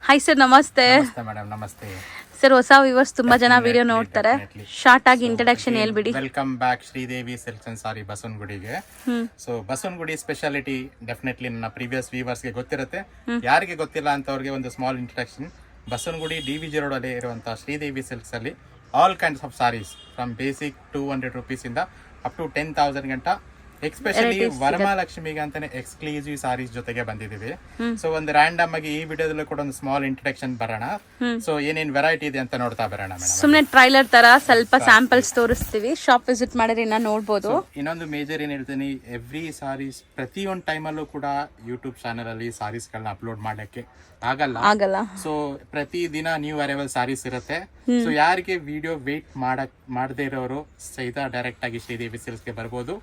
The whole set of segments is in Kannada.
ಹಾಯ್ ಸರ್, ನಮಸ್ತೆ. ನಮಸ್ತೆ ಮೇಡಮ್, ನಮಸ್ತೆ ಸರ್, ಹೊಸ ವ್ಯೂವರ್ಸ್ ತುಂಬಾ ಜನ ವಿಡಿಯೋ ನೋಡ್ತಾರೆ. ಶಾರ್ಟ್ ಆಗಿ ಇಂಟ್ರಡಕ್ಷನ್ ಹೇಳ್ಬಿಡಿ. Welcome back Sridevi silks and sari ಬಸವನಗುಡಿಗೆ. ಸೊ ಬಸವನಗುಡಿ ಸ್ಪೆಷಾಲಿಟಿ ಡೆಫಿನೆಟ್ಲಿ ನನ್ನ ಪ್ರೀವಿಯಸ್ ವ್ಯೂವರ್ಸ್ಗೆ ಗೊತ್ತಿರುತ್ತೆ. ಯಾರಿಗೆ ಗೊತ್ತಿಲ್ಲ ಅಂತವ್ರಿಗೆ ಒಂದು small introduction. Basavanagudi DVG road ಅಲ್ಲಿ ಇರುವಂತಹ ಶ್ರೀದೇವಿ ಸಿಲ್ಕ್ಸ್ ಅಲ್ಲಿ all kinds of saris from basic 200 rupees ಇಂದ ಅಪ್ ಟು 10,000 ಗಂಟ ಎಕ್ಸ್ಪೆಷಲಿ ವರಮಹಾಲಕ್ಷ್ಮಿಗೆ ಅಂತಾನೆ ಎಕ್ಸ್ಕ್ಲೂಸಿವ್ ಸಾರೀಸ್ ಜೊತೆಗೆ ಬಂದಿದ್ದೀವಿ. ಸೊ ಒಂದು ರ್ಯಾಂಡಮ್ ಆಗಿ ಈ ವಿಡಿಯೋದಲ್ಲೂ ಕೂಡ ಒಂದು ಸ್ಮಾಲ್ ಇಂಟ್ರಡಕ್ಷನ್ ಬರೋಣ. ಸೊ ಏನೇನ್ ವೆರೈಟಿ ಇದೆ ಅಂತ ನೋಡ್ತಾ ಬರೋಣ ಮೇಡಮ್. ಸುಮ್ನೆ ಟ್ರೈಲರ್ ತರ ಸ್ವಲ್ಪ ಸ್ಯಾಂಪಲ್ಸ್ ತೋರಿಸ್ತೀವಿ. ಶಾಪ್ ವಿಸಿಟ್ ಮಾಡಿದ್ರೆ ಇನ್ನ ನೋಡ್ಬೋದು. ಇನ್ನೊಂದು ಮೇಜರ್ ಏನ್ ಹೇಳ್ತೀನಿ, ಎವ್ರಿ ಸಾರೀಸ್ ಪ್ರತಿಯೊಂದು ಟೈಮಲ್ಲೂ ಕೂಡ ಯೂಟ್ಯೂಬ್ ಚಾನಲ್ ಅಲ್ಲಿ ಸಾರೀಸ್ ಗಳನ್ನ ಅಪ್ಲೋಡ್ ಮಾಡಕ್ಕೆ ಆಗಲ್ಲ. ಸೊ ಪ್ರತಿ ದಿನ ನ್ಯೂ ಅರೈವಲ್ ಸಾರೀಸ್ ಇರುತ್ತೆ. ಸೊ ಯಾರಿಗೆ ವಿಡಿಯೋ ವೇಟ್ ಮಾಡದೇ ಇರೋರು ಸಹಿತ ಡೈರೆಕ್ಟ್ ಆಗಿ ಶ್ರೀದೇವಿ ಸಿಲ್ಕ್ಸ್ಗೆ ಬರ್ಬೋದು.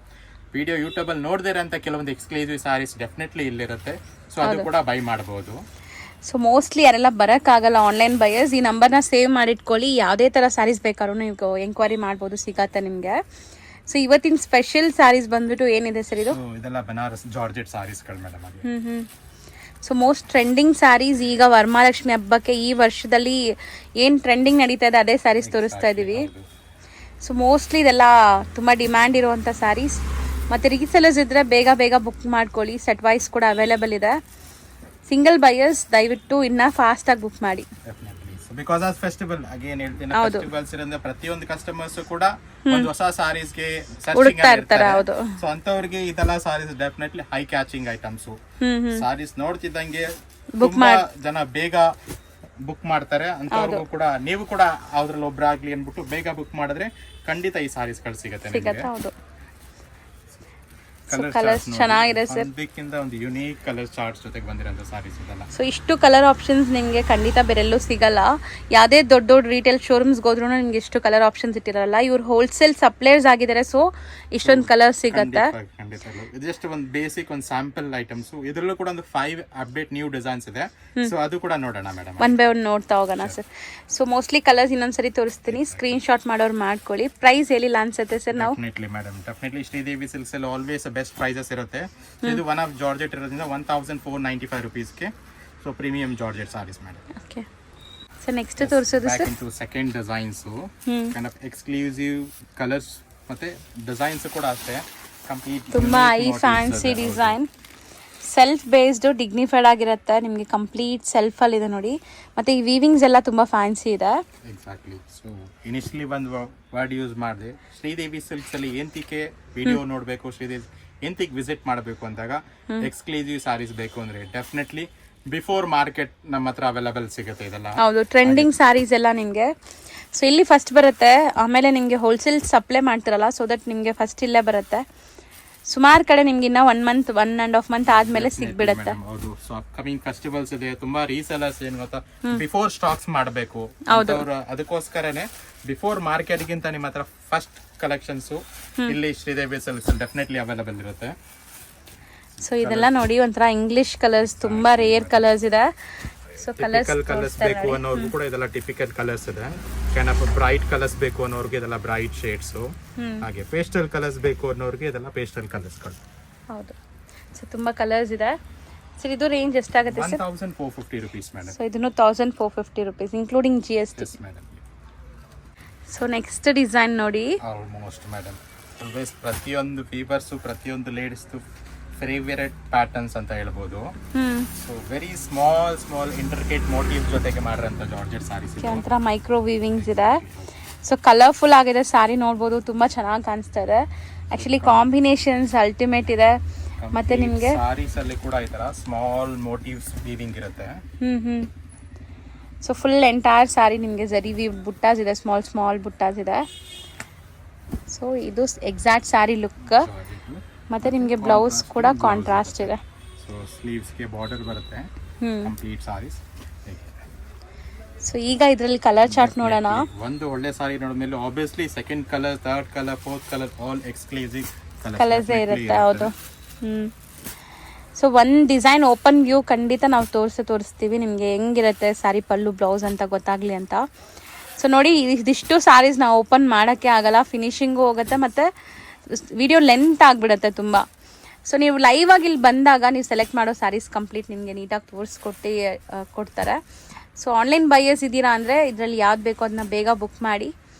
ವಿಡಿಯೋ ಯೂಟ್ಯೂಬ್ ಅಲ್ಲಿ ನೋಡದೇ ಅಂತ ಕೆಲವೊಂದು ಎಕ್ಸ್ಕ್ಲೂಸಿವ್ ಸಾರೀಸ್ ಡೆಫಿನೆಟ್ಲಿ ಇಲ್ಲಿರುತ್ತೆ. ಸೊ ಅದು ಕೂಡ ಬೈ ಮಾಡಬಹುದು. ಸೊ ಮೋಸ್ಟ್ಲಿ ಯಾರೆಲ್ಲ ಬರೋಕ್ಕಾಗಲ್ಲ ಆನ್ಲೈನ್ ಬಯರ್ಸ್, ಈ ನಂಬರ್ನ ಸೇವ್ ಮಾಡಿಟ್ಕೊಳ್ಳಿ. ಯಾವುದೇ ಥರ ಸ್ಯಾರೀಸ್ ಬೇಕಾದ್ರೂ ನೀವು ಎಂಕ್ವೈರಿ ಮಾಡ್ಬೋದು, ಸಿಗತ್ತೆ ನಿಮಗೆ. ಸೊ ಇವತ್ತಿನ ಸ್ಪೆಷಲ್ ಸ್ಯಾರೀಸ್ ಬಂದ್ಬಿಟ್ಟು ಏನಿದೆ ಸರ್ ಇದು? ಇದೆಲ್ಲ ಬನಾರಸ್ ಜಾರ್ಜೆಟ್ ಸಾರೀಸ್ಗಳು madam. So most trending saris ಈಗ ವರಮಹಾಲಕ್ಷ್ಮಿ ಹಬ್ಬಕ್ಕೆ ಈ ವರ್ಷದಲ್ಲಿ ಏನು ಟ್ರೆಂಡಿಂಗ್ ನಡೀತಾ ಇದೆ ಅದೇ ಸ್ಯಾರೀಸ್ ತೋರಿಸ್ತಾ ಇದ್ದೀವಿ. ಸೊ ಮೋಸ್ಟ್ಲಿ ಇದೆಲ್ಲ ತುಂಬ ಡಿಮ್ಯಾಂಡ್ ಇರುವಂಥ ಸ್ಯಾರೀಸ್. ಮತ್ತು ರೀಸೆಲರ್ಸ್ ಇದ್ದರೆ ಬೇಗ ಬುಕ್ ಮಾಡ್ಕೊಳ್ಳಿ. ಸೆಟ್ ವೈಸ್ ಕೂಡ ಅವೈಲೇಬಲ್ ಇದೆ. ಸಿಂಗಲ್ ಬಯರ್ಸ್ ದಯವಿಟ್ಟು ಇನ್ನ ಫಾಸ್ಟ್ ಆಗಿ ಬುಕ್ ಮಾಡಿ. ಬಿಕಾಸ್ ಆಫ್ ಫೆಸ್ಟಿವಲ್ ಅಗೇನ್ ಹೇಳ್ತೀನಿ, ಫೆಸ್ಟಿವಲ್ಸ್ ಇರೋದ್ರಿಂದ ಪ್ರತಿಯೊಂದು ಕಸ್ಟಮರ್ಸ್ ಕೂಡ ಒಂದು ಹೊಸ ಸಾರೀಸ್ಗೆ ಹುಡುಕ್ತಾ ಇರ್ತಾರೆ. ಹೌದು. ಸೊ ಅಂತವ್ರಿಗೆ ಇದೆಲ್ಲ saris definitely high catching items. Saris ನೋಡ್ತಿದ್ದಂಗೆ ತುಂಬಾ ಜನ ಬೇಗ ಬುಕ್ ಮಾಡ್ತಾರೆ. ಅಂತವ್ರಿಗೂ ಕೂಡ ನೀವು ಕೂಡ ಅದ್ರಲ್ಲಿ ಒಬ್ರಾಗ್ಲಿ ಅನ್ಬಿಟ್ಟು ಬೇಗ ಬುಕ್ ಮಾಡಿದ್ರೆ ಖಂಡಿತ ಈ ಸಾರೀಸ್ ಗಳು ಸಿಗತ್ತೆ. ಹೌದು. ಕಲರ್ಸ್ ಚೆನ್ನಾಗಿದೆ ಸರ್. ಒಂದು ಯುನೀಕ್ ಕಲರ್ ಚಾರ್ಟ್ಸ್ ಜೊತೆಗೆ ಬಂದಿರೋಂಥ ಸಾರೀಸ್ ಇದೆಲ್ಲ. ಸೊ ಇಷ್ಟು ಕಲರ್ ಆಪ್ಷನ್ಸ್ ನಿಮಗೆ ಖಂಡಿತ ಬೇರೆಲ್ಲೂ ಸಿಗಲ್ಲ. ಯಾವುದೇ ದೊಡ್ಡ ರಿಟೇಲ್ ಶೋರೂಮ್ಸ್ಗೆ ಹೋದ್ರೂ ನಿಮ್ಗೆ ಇಷ್ಟು ಕಲರ್ ಆಪ್ಷನ್ಸ್ ಇಟ್ಟಿರಲ್ಲ. ಇವ್ರು ಹೋಲ್ಸೇಲ್ ಸಪ್ಲೈಯರ್ಸ್ ಆಗಿದ್ದಾರೆ. ಸೊ ಇಷ್ಟೊಂದು ಕಲರ್ ಸಿಗತ್ತೆ. ಇದು ಜಸ್ಟ್ ಒಂದು ಬೇಸಿಕ್ ಒಂದು ಸ್ಯಾಂಪಲ್ ಐಟಮ್ಸ್. ಇದರಲ್ಲೂ ಕೂಡ ಒಂದು 5 ಅಪ್ಡೇಟ್ ನ್ಯೂ ಡಿಸೈನ್ಸ್ ಇದೆ. ಸೊ ಅದು ಕೂಡ ನೋಡೋಣ ಮೇಡಮ್. ಒನ್ ಬೈ ಒನ್ ನೋಡ್ತಾ ಹೋಗೋಣ ಸರ್. ಸೊ ಮೋಸ್ಟ್ಲಿ ಕಲರ್ಸ್ ಇನ್ನೊಂದ್ಸರಿ ತೋರಿಸ್ತೀನಿ, ಸ್ಕ್ರೀನ್ ಶಾಟ್ ಮಾಡೋರು ಮಾಡ್ಕೊಳ್ಳಿ. ಪ್ರೈಸ್ ಹೇಳಿಲ್ಲ ಅನ್ಸುತ್ತೆ ಸರ್ ನಾವು? ಡೆಫಿನೆಟ್ಲಿ ಶ್ರೀದೇವಿ ಸಿಲ್ಕ್ಸ್ ಅಲ್ಲಿ ಆಲ್ವೇಸ್ ಬೆಸ್ಟ್ ಪ್ರೈಸಸ್ ಇರುತ್ತೆ. ಇದು ಒನ್ ಆಫ್ ಜಾರ್ಜೆಟ್ ಇರೋದ್ರಿಂದ 1495 rupeesಗೆ. So premium georgette saris madam. Okay sir, next ತೋರಿಸೋದು sir second designs kind of exclusive colours ಮತ್ತೆ ಡಿಸೈನ್ಸ್ ಕೂಡ ಅಷ್ಟೇ ಕಂಪ್ಲೀಟ್ ತುಂಬಾ high fancy design. Self based dignified ಆಗಿರುತ್ತೆ. ನಿಮಗೆ ಕಂಪ್ಲೀಟ್ ಸೆಲ್ಫ್ ಅಲ್ಲಿ ಇದೆ ನೋಡಿ. ಮತ್ತೆ ಈ ವೀವಿಂಗ್ಸ್ ಎಲ್ಲ ತುಂಬಾ ಫ್ಯಾನ್ಸಿ ಇದೆ. ಎಕ್ಸಾಕ್ಟ್ಲಿ. ಸೊ ಇನಿಷಿಯಲಿ ಒಂದು ವರ್ಡ್ ಯೂಸ್ ಮಾಡಿದೆ, ಶ್ರೀದೇವಿ ಸಿಲ್ಕ್ಸ್ ಅಲ್ಲಿ ಎಂತಿಕೆ ವಿಡಿಯೋ ನೋಡಬೇಕು, ಶ್ರೀದೇವಿ ಎಂತಿಗೆ ವಿಸಿಟ್ ಮಾಡಬೇಕು ಅಂದಾಗ ಎಕ್ಸ್ಕ್ಲೂಸಿವ್ ಸಾರೀಸ್ ಬೇಕು ಅಂದ್ರೆ ಡೆಫಿನೆಟ್ಲಿ ಬಿಫೋರ್ ಮಾರ್ಕೆಟ್ ನಮ್ಮ ಹತ್ರ ಅವೈಲೇಬಲ್ ಸಿಗುತ್ತೆ. ಇದೆಲ್ಲ ಹೌದು, ಟ್ರೆಂಡಿಂಗ್ ಸಾರೀಸ್ ಎಲ್ಲ ನಿಮಗೆ. ಸೊ ಇಲ್ಲಿ ಫಸ್ಟ್ ಬರುತ್ತೆ, ಆಮೇಲೆ ನಿಮಗೆ ಹೋಲ್ಸೇಲ್ ಸಪ್ಲೈ ಮಾಡ್ತಿರಲ್ಲ, ಸೊ ದಟ್ ನಿಮಗೆ ಫಸ್ಟ್ ಇಲ್ಲೇ ಬರುತ್ತೆ. ಸುಮಾರು ಕಡೆ ನಿಮ್ಗೆ ಇನ್ನ 1.5 month ಆದ್ಮೇಲೆ ಸಿಗ್ಬಿಡುತ್ತೆ. ಹೌದು. ಸೊ ಅಪ್ಕಮಿಂಗ್ ಫೆಸ್ಟಿವಲ್ಸ್ ಇದೆ, ತುಂಬಾ ರೀಸೆಲರ್ಸ್ ಏನ್ ಗೊತ್ತಾ ಬಿಫೋರ್ ಸ್ಟಾಕ್ಸ್ ಮಾಡಬೇಕು. ಅದಕ್ಕೋಸ್ಕರನೇ ಬಿಫೋರ್ ಮಾರ್ಕೆಟ್ ಗಿಂತ ನಿಮ್ಮ ಹತ್ರ ಫಸ್ಟ್ ಕಲೆಕ್ಷನ್ಸ್ ಇಲ್ಲಿ ಶ್ರೀದೇವಿ ಸಿಲ್ಕ್ಸ್ ಡೆಫಿನೆಟ್ಲಿ ಅವೈಲೇಬಲ್ ಇರುತ್ತೆ. ಸೊ ಇದೆಲ್ಲ ನೋಡಿ ಒಂಥರ ಇಂಗ್ಲಿಷ್ ಕಲರ್ಸ್, ತುಂಬಾ ರೇರ್ ಕಲರ್ಸ್ ಇದೆ. ಸೊ ಕಲರ್ಸ್ ಬೇಕು ಅನ್ನೋರ್ಗೂ ಕೂಡ ಇದೆಲ್ಲ ಟಿಪಿಕಲ್ ಕಲರ್ಸ್ ಇದೆ. ಕೈಂಡ್ ಆಫ್ ಬ್ರೈಟ್ ಕಲರ್ಸ್ ಬೇಕು ಅನ್ನೋರ್ಗೆ ಇದೆಲ್ಲ ಬ್ರೈಟ್ ಶೇಡ್ಸ್. ಹಾಗೆ ಪೇಸ್ಟಲ್ ಕಲರ್ಸ್ ಬೇಕು ಅನ್ನೋರ್ಗೆ ಇದೆಲ್ಲ ಪೇಸ್ಟಲ್ ಕಲರ್ಸ್ಗಳು. ಹೌದು. ಸೊ ತುಂಬಾ ಕಲರ್ಸ್ ಇದೆ ಸರ್. ಇದು ರೇಂಜ್ ಎಷ್ಟಾಗುತ್ತೆ ಸರ್? 1450 rupees madam. ಸೊ ಇದನ್ನು 1450 rupees including GST. So next design ನೋಡಿ. ಆಲ್ಮೋಸ್ಟ್ ಮೇಡಮ್ ಆಲ್ವೇಸ್ ಪ್ರತಿಯೊಂದು ಫೀವರ್ಸ್ ಪ್ರತಿಯೊಂದು ಲೇಡೀಸ್ ಫೇವರೇಟ್ ಪ್ಯಾಟರ್ನ್ಸ್ ಅಂತ ಹೇಳ್ಬೋದು. ಸೊ ವೆರಿ ಸ್ಮಾಲ್ ಇಂಟರ್ಕೇಟ್ ಮೋಟಿವ್ಸ್ ಜೊತೆಗೆ ಮಾಡಿರೋಂಥ ಜಾರ್ಜೆಟ್ ಸಾರೀಸ್ ಇದೆ. ಒಂಥರ ಮೈಕ್ರೋ ವೀವಿಂಗ್ಸ್ ಇದೆ. ಸೊ ಕಲರ್ಫುಲ್ ಆಗಿದೆ ಸಾರಿ, ನೋಡ್ಬೋದು. ತುಂಬಾ ಚೆನ್ನಾಗಿ ಕಾಣಿಸ್ತಾ ಇದೆ. ಆಕ್ಚುಲಿ ಕಾಂಬಿನೇಷನ್ಸ್ ಅಲ್ಟಿಮೇಟ್ ಇದೆ. ಮತ್ತೆ ನಿಮಗೆ ಸಾರೀಸ್ ಅಲ್ಲಿ ಕೂಡ ಈ ತರ ಸ್ಮಾಲ್ ಮೋಟಿವ್ಸ್ ವೀವಿಂಗ್ ಇರುತ್ತೆ. ಸೊ ಫುಲ್ ಎಂಟೈರ್ ಸಾರಿ ನಿಮಗೆ ಜರಿ ವೀವ್ ಬುಟ್ಟಾಸ್ ಇದೆ, ಸ್ಮಾಲ್ ಬುಟ್ಟಾಸ್ ಇದೆ. ಸೊ ಇದು ಎಕ್ಸಾಕ್ಟ್ ಸಾರಿ ಲುಕ್. ಮತ್ತೆ ನಿಮಗೆ ಬ್ಲೌಸ್ ಕೂಡ ಕಾಂಟ್ರಾಸ್ಟ್ ಇದೆ. ಸೊ ಸ್ಲೀವ್ಸ್ ಗೆ ಬಾರ್ಡರ್ ಬರುತ್ತೆ ಕಂಪ್ಲೀಟ್ ಸಾರೀಸ್. ಸೊ ಈಗ ಇದರಲ್ಲಿ ಕಲರ್ ಚಾರ್ಟ್ ನೋಡೋಣ. ಒಂದು ಒಳ್ಳೆ ಸಾರಿ ನೋಡಿದ್ಮೇಲೆ obviously second colour, third colour, fourth colour all exclusive colours ಇರುತ್ತೆ. ಹೌದು. ಸೊ ಒಂದು ಡಿಸೈನ್ ಓಪನ್ ವ್ಯೂ ಖಂಡಿತ ನಾವು ತೋರಿಸ್ತೀವಿ ನಿಮಗೆ ಹೆಂಗಿರುತ್ತೆ ಸಾರಿ ಪಲ್ಲು ಬ್ಲೌಸ್ ಅಂತ ಗೊತ್ತಾಗ್ಲಿ ಅಂತ. ಸೊ ನೋಡಿ, ಇದಿಷ್ಟು ಸಾರೀಸ್ ನಾವು ಓಪನ್ ಮಾಡೋಕ್ಕೆ ಆಗಲ್ಲ, ಫಿನಿಶಿಂಗು ಹೋಗುತ್ತೆ, ಮತ್ತು ವಿಡಿಯೋ ಲೆಂತ್ ಆಗಿಬಿಡುತ್ತೆ ತುಂಬ. ಸೊ ನೀವು ಲೈವ್ ಆಗಿ ಇಲ್ಲಿ ಬಂದಾಗ ನೀವು ಸೆಲೆಕ್ಟ್ ಮಾಡೋ ಸ್ಯಾರೀಸ್ ಕಂಪ್ಲೀಟ್ ನಿಮಗೆ ನೀಟಾಗಿ ತೋರಿಸ್ಕೊಟ್ಟು ಕೊಡ್ತಾರೆ. ಸೊ ಆನ್ಲೈನ್ ಬೈಯರ್ಸ್ ಇದ್ದೀರಾ ಅಂದರೆ ಇದರಲ್ಲಿ ಯಾವ್ದು ಬೇಕೋ ಅದನ್ನ ಬೇಗ ಬುಕ್ ಮಾಡಿ.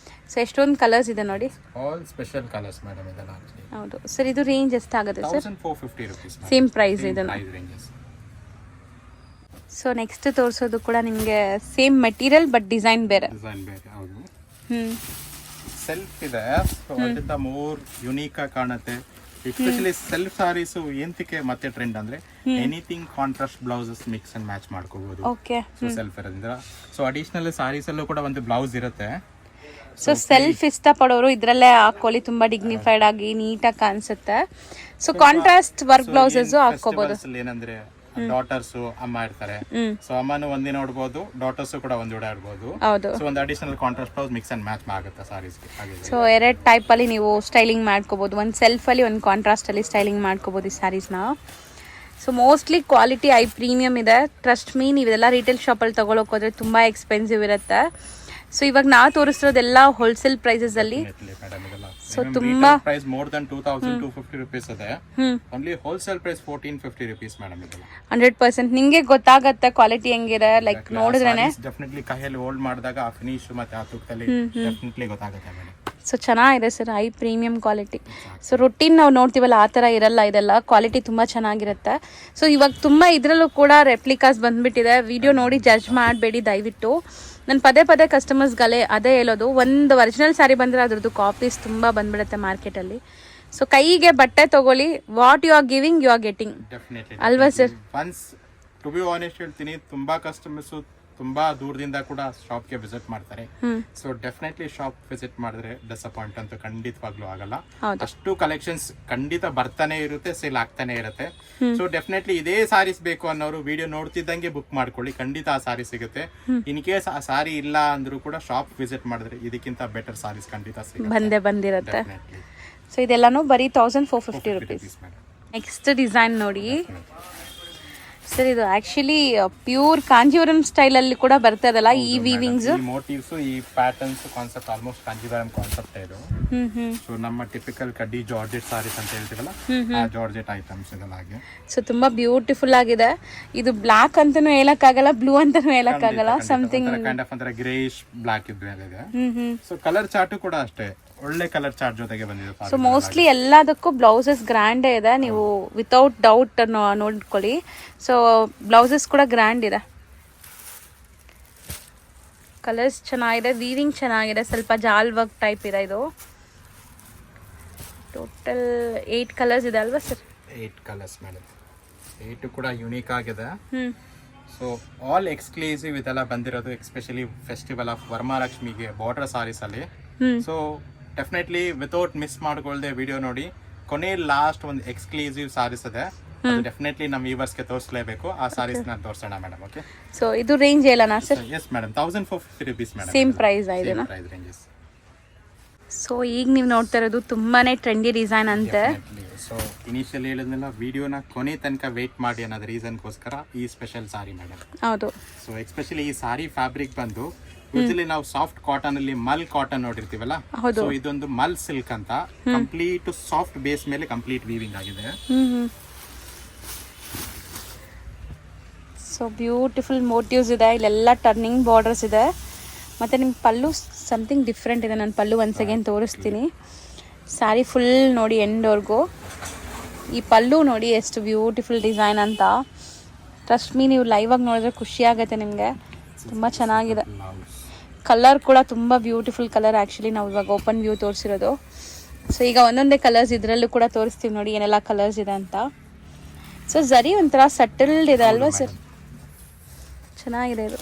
ಸೊ ಎಷ್ಟೊಂದು ಕಲರ್ಸ್ ಇದೆ ನೋಡಿ, ಆಲ್ ಸ್ಪೆಷಲ್ ಕಲರ್ಸ್ ಮೇಡಮ್ ಇದೆಲ್ಲ. ಹೌದು ಸರ್. ಇದು ರೇಂಜ್ ಎಷ್ಟಾಗುತ್ತೆ ಸರ್? 1450 rupees. ಸೇಮ್ ಪ್ರೈಸ್ ಇದನ್ನು. Price ranges. ಸೊ ನೆಕ್ಸ್ಟ್ ತೋರಿಸೋದು ಕೂಡ ನಿಮಗೆ ಸೇಮ್ ಮೆಟೀರಿಯಲ್ ಬಟ್ ಡಿಸೈನ್ ಬೇರೆ. ಹೌದು. ಹ್ಮ್. ಸೆಲ್ಫ್ ಇದೆ, ಸೊ ಅದರಿಂದ ಮೋರ್ ಯುನೀಕ್ ಆಗಿ ಕಾಣುತ್ತೆ. ಎಸ್ಪೆಷಲಿ ಸೆಲ್ಫ್ ಸಾರೀಸ್ ಎಂತಕ್ಕೆ ಮತ್ತೆ ಟ್ರೆಂಡ್ ಅಂದ್ರೆ anything contrast blouses mix and match ಮಾಡ್ಕೋಬಹುದು. ಓಕೆ. ಸೊ ಸೆಲ್ಫ್ ಇರೋದ್ರಿಂದ ಸೊ ಅಡಿಷನಲ್ ಸಾರೀಸ್ ಅಲ್ಲೂ ಕೂಡ ಒಂದು ಬ್ಲೌಸ್ ಇರುತ್ತೆ. ಸೊ ಸೆಲ್ಫ್ ಇಷ್ಟಪಡೋರು ಇದರಲ್ಲೇ ಹಾಕೊಳ್ಳಿ, ತುಂಬಾ ಡಿಗ್ನಿಫೈಡ್ ಆಗಿ ನೀಟಾಗಿ ಕಾಣಿಸುತ್ತೆ. ಸೊ ಕಾಂಟ್ರಾಸ್ಟ್ ವರ್ಕ್ ಬ್ಲೌಸಸ್ ಹಾಕೋಬಹುದು. ಏನಂದ್ರೆ ಡಾಟರ್ಸ್ ಅಮ್ಮ ಇರ್ತಾರೆ, ಸೊ ಅಮ್ಮನು ಒಂದಿನ ಉಡ್ಬೋದು, ಡಾಟರ್ಸ್ ಕೂಡ ಒಂದ್ ಉಡಾಡ್ಬೋದು. ಹೌದು. ಸೊ ಒಂದು additional contrast blouse mix and match ಆಗುತ್ತೆ ಸಾರೀಸ್ಗೆ. ಸೊ ಎರಡು ಟೈಪ್ ಅಲ್ಲಿ ನೀವು ಸ್ಟೈಲಿಂಗ್ ಮಾಡ್ಕೋಬಹುದು, ಒಂದು ಸೆಲ್ಫ್ ಅಲ್ಲಿ ಒಂದು ಕಾಂಟ್ರಾಸ್ಟ್ ಅಲ್ಲಿ ಸ್ಟೈಲಿಂಗ್ ಮಾಡ್ಕೋಬಹುದು ಈ ಸ್ಯಾರೀಸ್ನ. So mostly quality high premium ಇದೆ. ಟ್ರಸ್ಟ್ ಮೀ, ನೀವೆಲ್ಲ ರಿಟೇಲ್ ಶಾಪಲ್ಲಿ ತಗೊಳಕ್ ಹೋದ್ರೆ ತುಂಬಾ ಎಕ್ಸ್ಪೆನ್ಸಿವ್ ಇರುತ್ತೆ. ಸೊ ಇವಾಗ ನಾವು ತೋರಿಸ್ತಿರೋದೆಲ್ಲ ಹೋಲ್ಸೇಲ್ ಪ್ರೈಸಸ್ ಅಲ್ಲಿ. ಸೊ ತುಂಬಾ ಪ್ರೈಸ್ ಮೋರ್ ದನ್ 2250 rupees ಇದೆ. Only wholesale price 1450 rupees madam ಇದೆಲ್ಲ. 100% ನಿಮಗೆ ಗೊತ್ತಾಗತ್ತೆ ಕ್ವಾಲಿಟಿ ಹೆಂಗಿದೆ, ಲೈಕ್ ನೋಡಿದ್ರೇನೆ ಡೆಫಿನೆಟ್ಲಿ ಕೈಯಲ್ಲಿ ಹೋಲ್ಡ್ ಮಾಡಿದಾಗ ಆ ಫಿನಿಶ್ ಮತ್ತೆ ಆ ತೂಕದಲ್ಲಿ ಡೆಫಿನೆಟ್ಲಿ ಗೊತ್ತಾಗುತ್ತೆ ಮೇಡಮ್. ಸೊ ಚೆನ್ನಾಗಿದೆ sir, high premium quality. So routine ನಾವು ನೋಡ್ತೀವಲ್ಲ ಆ ಥರ ಇರಲ್ಲ, ಇದೆಲ್ಲ ಕ್ವಾಲಿಟಿ ತುಂಬ ಚೆನ್ನಾಗಿರುತ್ತೆ. ಸೊ ಇವಾಗ ತುಂಬ ಇದರಲ್ಲೂ ಕೂಡ ರೆಪ್ಲಿಕಾಸ್ ಬಂದ್ಬಿಟ್ಟಿದೆ. ವಿಡಿಯೋ ನೋಡಿ ಜಡ್ಜ್ ಮಾಡಬೇಡಿ ದಯವಿಟ್ಟು. ನಾನು ಪದೇ ಪದೇ ಕಸ್ಟಮರ್ಸ್ಗಲೇ ಅದೇ ಹೇಳೋದು, ಒಂದು ಒರಿಜಿನಲ್ ಸ್ಯಾರಿ ಬಂದರೆ ಅದ್ರದ್ದು ಕಾಪೀಸ್ ತುಂಬ ಬಂದ್ಬಿಡುತ್ತೆ ಮಾರ್ಕೆಟಲ್ಲಿ. ಸೊ ಕೈಗೆ ಬಟ್ಟೆ ತಗೊಳ್ಳಿ, what you are giving you are getting ಅಲ್ವಾ sir? Once to be honest ಹೇಳ್ತೀನಿ, ತುಂಬಾ ಕಸ್ಟಮರ್ಸ್ ತುಂಬಾ ದೂರದಿಂದ ಕೂಡ ಶಾಪ್ಗೆ ವಿಸಿಟ್ ಮಾಡ್ತಾರೆ. ಸೊ ಡೆಫಿನೆಟ್ಲಿ ಶಾಪ್ ವಿಸಿಟ್ ಮಾಡಿದ್ರೆ ಡಿಸಪಾಯಿಂಟ್ ಅಂತೂ ಖಂಡಿತವಾಗ್ಲೂ ಆಗಲ್ಲ. ಅಷ್ಟು ಕಲೆಕ್ಷನ್ಸ್ ಖಂಡಿತ ಬರ್ತಾನೆ ಇರುತ್ತೆ, ಸೇಲ್ ಆಗ್ತಾನೆ ಇರುತ್ತೆ. ಸೊ ಡೆಫಿನೆಟ್ಲಿ ಇದೇ ಸಾರೀಸ್ ಬೇಕು ಅನ್ನೋರು ವಿಡಿಯೋ ನೋಡ್ತಿದ್ದಂಗೆ ಬುಕ್ ಮಾಡ್ಕೊಳ್ಳಿ, ಖಂಡಿತ ಆ ಸಾರಿ ಸಿಗುತ್ತೆ. ಇನ್ ಕೇಸ್ ಆ ಸಾರಿ ಇಲ್ಲ ಅಂದ್ರೂ ಕೂಡ ಶಾಪ್ ವಿಸಿಟ್ ಮಾಡಿದ್ರೆ ಇದಕ್ಕಿಂತ ಬೆಟರ್ ಸಾರೀಸ್ ಖಂಡಿತ ಸಿಗುತ್ತೆ, ಬಂದಿರುತ್ತೆ. ಸೊ ಇದೆಲ್ಲಾನು ಬರೀ 1450 rupees. ನೆಕ್ಸ್ಟ್ ಡಿಸೈನ್ ನೋಡಿ ಸರ್, ಇದು ಆಕ್ಚುಲಿ ಪ್ಯೂರ್ ಕಾಂಜೀವರಂ ಸ್ಟೈಲ್ ಅಲ್ಲಿ ಕೂಡ ಬರ್ತದಲ್ಲ ಈ ವೀವಿಂಗ್ಸ್, ಈ ಮೋಟಿವ್ಸ್, ಈ patterns concept almost Kanjeevaram concept ಇದು. ಸೊ ನಮ್ಮ ಟಿಪಿಕಲ್ ಕಡ್ಡಿ ಜಾರ್ಜೆಟ್ ಸಾರೀಸ್ ಅಂತ ಹೇಳ್ತೀವಲ್ಲ, ಆ ಜಾರ್ಜೆಟ್ ಐಟಮ್ಸ್ ಇದೆಲ್ಲ ಹಾಗೆ. ಸೊ ತುಂಬಾ ಬ್ಯೂಟಿಫುಲ್ ಆಗಿದೆ. ಇದು ಬ್ಲಾಕ್ ಅಂತಾನೂ ಹೇಳಕ್ಕಾಗಲ್ಲ, ಬ್ಲೂ ಅಂತಾನೂ ಹೇಳಕ್ಕಾಗಲ್ಲ, ಸಮಥಿಂಗ್ ಕೈಂಡ್ ಆಫ್ ಅಂದ್ರೆ ಗ್ರೇಶ್ ಬ್ಲಾಕ್ ಇದೆ. ಸೊ ಕಲರ್ ಚಾರ್ಟ್ ಕೂಡ ಅಷ್ಟೇ ಒಳ್ಳೆ ಕಲರ್ ಚಾರ್ಟ್ ಜೊತೆಗೆ ಬಂದಿದೆ. ಸೊ ಮೋಸ್ಟ್ಲಿ ಎಲ್ಲದಕ್ಕೂ ಬ್ಲೌಸಸ್ ಗ್ರ್ಯಾಂಡೇ ಇದೆ, ನೀವು ವಿತೌಟ್ ಡೌಟ್ ನೋಡ್ಕೊಳ್ಳಿ. ಸೊ ಬ್ಲೌಸಸ್ ಕೂಡ ಗ್ರ್ಯಾಂಡ್ ಇದೆ, ಕಲರ್ಸ್ ಚೆನ್ನಾಗಿದೆ, ವೀವಿಂಗ್ ಚೆನ್ನಾಗಿದೆ, ಸ್ವಲ್ಪ ಜಾಲ್ ವರ್ಕ್ ಟೈಪ್ ಇದೆ. ಇದು ಟೋಟಲ್ 8 ಕಲರ್ಸ್ ಇದೆ ಅಲ್ವಾ ಸರ್? 8 ಕಲರ್ಸ್ ಮೇಡಮ್, 8 ಕೂಡ ಯುನೀಕ್ ಆಗಿದೆ. ಸೊ ಆಲ್ ಎಕ್ಸ್ಕ್ಲೂಸಿವ್ ಇದೆಲ್ಲ ಬಂದಿರೋದು ಎಸ್ಪೆಷಲಿ ಫೆಸ್ಟಿವಲ್ ಆಫ್ ವರಮಹಾಲಕ್ಷ್ಮಿಗೆ ಬಾರ್ಡರ್ ಸಾರೀಸ್ ಅಲ್ಲಿ. ಸೊ ಡೆಫಿನೆಟ್ಲಿ ವಿತೌಟ್ ಮಿಸ್ ಮಾಡ್ಕೊಳ್ದೆ ವಿಡಿಯೋ ನೋಡಿ. ಕೊನೆ ಲಾಸ್ಟ್ ಒಂದು ಎಕ್ಸ್ಕ್ಲೂಸಿವ್ ಸಾರೀಸ್ ಇದೆ, ಡೆಫಿನೆಟ್ಲಿ ನಮ್ಮ ವ್ಯೂವರ್ಸ್ಗೆ ತೋರಿಸಲೇಬೇಕು. ಆ ಸಾರೀಸ್ ನ ತೋರಿಸೋಣ ಮೇಡಮ್. ಓಕೆ. ಸೊ ಇದು ರೇಂಜ್ ಹೇಳೋಣ sir? Yes madam, 1450 rupees madam. Same price ಇದೆನಾ? Price ranges. ಸೊ ಈಗ ನೀವು ನೋಡ್ತಾ ಇರೋದು ತುಂಬಾನೇ ಟ್ರೆಂಡಿ ಡಿಸೈನ್ ಅಂತೆ. ಸೊ ಇನಿಷಿಯಲ್ ಹೇಳಿದ್ನೆಲ್ಲ ವಿಡಿಯೋನ ಕೊನೆ ತನಕ ವೇಟ್ ಮಾಡಿ ಅನ್ನೋದು ರೀಸನ್ಗೋಸ್ಕರ ಈ ಸ್ಪೆಷಲ್ ಸಾರಿ ಮೇಡಮ್. ಹೌದು. ಸೊ ಎಸ್ಪೆಷಲಿ ಈ ಸಾರಿ ಫ್ಯಾಬ್ರಿಕ್ ಬಂದು ಯೂಶಲಿ ನಾವು ಸಾಫ್ಟ್ ಕಾಟನ್ ಅಲ್ಲಿ ಮಲ್ ಕಾಟನ್ ನೋಡಿರ್ತೀವಲ್ಲ, ಸೊ ಇದೊಂದು ಮಲ್ ಸಿಲ್ಕ್ ಅಂತ ಕಂಪ್ಲೀಟ್ ಸಾಫ್ಟ್ ಬೇಸ್ ಮೇಲೆ ಕಂಪ್ಲೀಟ್ ವೀವಿಂಗ್ ಆಗಿದೆ. ಸೊ ಬ್ಯೂಟಿಫುಲ್ ಮೋಟಿವ್ಸ್ ಇದೆ, ಇಲ್ಲೆಲ್ಲ ಟರ್ನಿಂಗ್ ಬಾರ್ಡರ್ಸ್ ಇದೆ. ಮತ್ತು ನಿಮ್ಮ ಪಲ್ಲು ಸಮಥಿಂಗ್ ಡಿಫ್ರೆಂಟ್ ಇದೆ. ನಾನು ಪಲ್ಲು ಒನ್ಸ್ ಅಗೇನ್ ತೋರಿಸ್ತೀನಿ. ಸ್ಯಾರಿ ಫುಲ್ ನೋಡಿ ಎಂಡ್ವರೆಗೂ. ಈ ಪಲ್ಲು ನೋಡಿ ಎಷ್ಟು ಬ್ಯೂಟಿಫುಲ್ ಡಿಸೈನ್ ಅಂತ. ಟ್ರಸ್ಟ್ ಮೀ, ನೀವು ಲೈವ್ ಆಗಿ ನೋಡಿದ್ರೆ ಖುಷಿ ಆಗುತ್ತೆ ನಿಮಗೆ, ತುಂಬ ಚೆನ್ನಾಗಿದೆ. ಕಲರ್ ಕೂಡ ತುಂಬ ಬ್ಯೂಟಿಫುಲ್ ಕಲರ್. ಆ್ಯಕ್ಚುಲಿ ನಾವು ಇವಾಗ ಓಪನ್ ವ್ಯೂ ತೋರಿಸಿರೋದು. ಸೊ ಈಗ ಒಂದೊಂದೇ ಕಲರ್ಸ್ ಇದರಲ್ಲೂ ಕೂಡ ತೋರಿಸ್ತೀವಿ ನೋಡಿ ಏನೆಲ್ಲ ಕಲರ್ಸ್ ಇದೆ ಅಂತ. ಸೊ ಜರಿ ಒಂಥರ ಸಟಲ್ಡ್ ಇದೆ ಅಲ್ವಾ ಸರ್? ಚೆನ್ನಾಗಿದೆ. ಇದು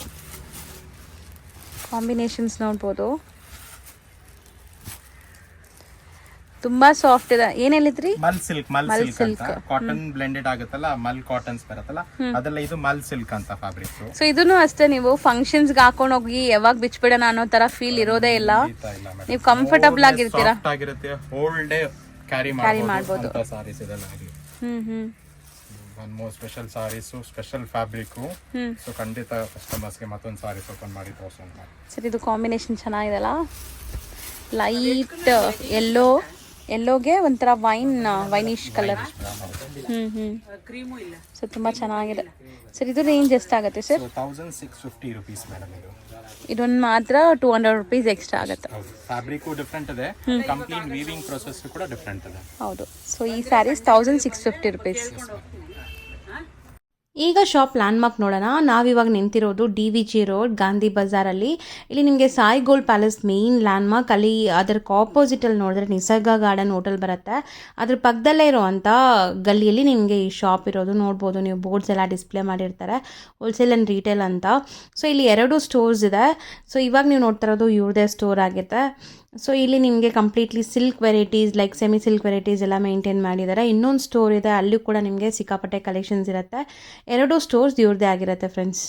ಕಾಂಬಿನೇಷನ್ಸ್ ನೋಡ್ಬೋದು, ತುಂಬಾ ಸಾಫ್ಟ್ ಇದೆ. ಏನ್ ಹೇಳಿದ್ರಿ? ಮಲ್ ಸಿಲ್ಕ್. ಮಲ್ ಸಿಲ್ಕ್ ಕಾಟನ್ ಬ್ಲೆಂಡೆಡ್ ಆಗುತ್ತಲ್ಲ, ಮಲ್ ಕಾಟನ್ಸ್ ಬರುತ್ತಲ್ಲ, ಅದೆಲ್ಲ ಇದು ಮಲ್ ಸಿಲ್ಕ್ ಅಂತ ಫ್ಯಾಬ್ರಿಕ್. ಸೊ ಇದನ್ನು ಅಷ್ಟೇ, ನೀವು ಫಂಕ್ಷನ್ಸ್ ಗೆ ಹಾಕೊಂಡು ಹೋಗಿ ಯಾವಾಗ ಬಿಚ್ಬಿಡೋಣ ಅನ್ನೋ ತರ ಫೀಲ್ ಇರೋದೇ ಇಲ್ಲ. ನೀವು ಕಂಫರ್ಟಬಲ್ ಆಗಿರ್ತೀರಾ, ಹೋಲ್ ಡೇ ಕ್ಯಾರಿ ಮಾಡಬಹುದು ಸಾರೀಸ್ ಇದೆಲ್ಲ. One more special sarees, special fabric. So ಖಂಡಿತ ಕಸ್ಟಮರ್ಸ್ ಗೆ ಮತ್ತೊಂದು ಸಾರೀಸ್ ಓಪನ್ ಮಾಡಿ ತೋರಿಸೋಣ ಸರ್. ಇದು ಕಾಂಬಿನೇಷನ್ ಚೆನ್ನಾಗಿದೆಲ್ಲ, ಲೈಟ್ ಯೆಲ್ಲೋ ಎಲ್ಲೋಗೆ ಒಂಥರ ವೈನಿಶ್ ಕಲರ್. ಸೊ ತುಂಬ ಚೆನ್ನಾಗಿದೆ ಸರ್. ಇದು ರೇಂಜ್ ಎಷ್ಟಾಗುತ್ತೆ ಸರ್? 1650 ರುಪೀಸ್ ಮೇಡಮ್ ಇದು. ಇದೊಂದು ಮಾತ್ರ 200 ರುಪೀಸ್ ಎಕ್ಸ್ಟ್ರಾ ಆಗುತ್ತೆ. ಫ್ಯಾಬ್ರಿಕ್ ಡಿಫ್ರೆಂಟ್ ಇದೆ, ಕಂಪ್ಲೀಟ್ ವೀವಿಂಗ್ ಪ್ರೊಸೆಸ್ ಕೂಡ ಡಿಫ್ರೆಂಟ್ ಇದೆ. ಹೌದು. ಸೊ ಈ ಸ್ಯಾರೀಸ್ 1650 ರುಪೀಸ್. ಈಗ ಶಾಪ್ ಲ್ಯಾಂಡ್ಮಾರ್ಕ್ ನೋಡೋಣ. ನಾವಿವಾಗ ನಿಂತಿರೋದು DVG ರೋಡ್ ಗಾಂಧಿ ಬಜಾರಲ್ಲಿ. ಇಲ್ಲಿ ನಿಮಗೆ Sai gold palace main landmark. ಅಲ್ಲಿ ಅದಕ್ಕೆ ಆಪೋಸಿಟಲ್ಲಿ ನೋಡಿದ್ರೆ ನಿಸರ್ಗ ಗಾರ್ಡನ್ ಹೋಟೆಲ್ ಬರುತ್ತೆ. ಅದ್ರ ಪಕ್ಕದಲ್ಲೇ ಇರೋವಂಥ ಗಲ್ಲಿಯಲ್ಲಿ ನಿಮಗೆ ಈ ಶಾಪ್ ಇರೋದು ನೋಡ್ಬೋದು. ನೀವು ಬೋರ್ಡ್ಸ್ ಎಲ್ಲ ಡಿಸ್ಪ್ಲೇ ಮಾಡಿರ್ತಾರೆ, ಹೋಲ್ಸೇಲ್ ಆ್ಯಂಡ್ ರೀಟೇಲ್ ಅಂತ. ಸೊ ಇಲ್ಲಿ 2 ಸ್ಟೋರ್ಸ್ ಇದೆ. ಸೊ ಇವಾಗ ನೀವು ನೋಡ್ತಾ ಇರೋದು ಇವ್ರದೇ ಸ್ಟೋರ್ ಆಗುತ್ತೆ. ಸೊ ಇಲ್ಲಿ ನಿಮಗೆ completely silk varieties like semi silk varieties ಎಲ್ಲ ಮೇಂಟೈನ್ ಮಾಡಿದ್ದಾರೆ. ಇನ್ನೊಂದು ಸ್ಟೋರ್ ಇದೆ, ಅಲ್ಲಿ ಕೂಡ ನಿಮಗೆ ಸಿಕ್ಕಾಪಟ್ಟೆ ಕಲೆಕ್ಷನ್ಸ್ ಇರುತ್ತೆ. 2 ಸ್ಟೋರ್ಸ್ ಇವ್ರದ್ದೇ ಆಗಿರುತ್ತೆ ಫ್ರೆಂಡ್ಸ್.